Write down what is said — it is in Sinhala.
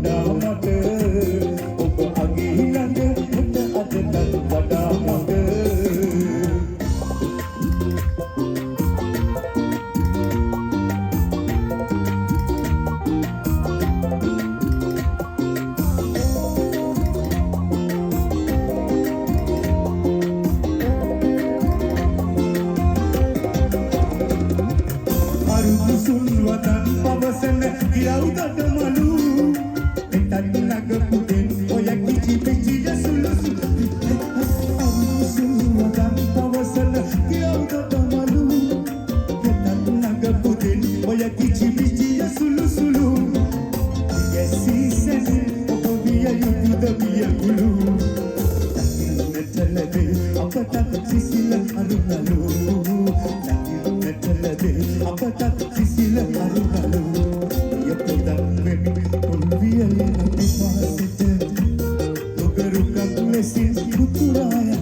වඩා මට ඔබ අගේ ළඟ හිට අදටත් වඩා මට සුන්වතන් පවසන ඉරවුදට මලු එතත් නගපුදෙන් ඔය කිචි පිචි යසුලු සුන්වතන් පවසන ඉරවුදට මලු එතත් නගපුදෙන් ඔය කිචි පිචි යසුලු සුලු යසීසන ඔබ විය යුතුද විය ගුළු නැතලදේ අපට සිසිල අරුණලු අපට සිසිල අරුණලු යපොතන් මෙන් පොල්වියලේ පිපාසිත ඔබ රුකක් ලෙසින් පුතුරාය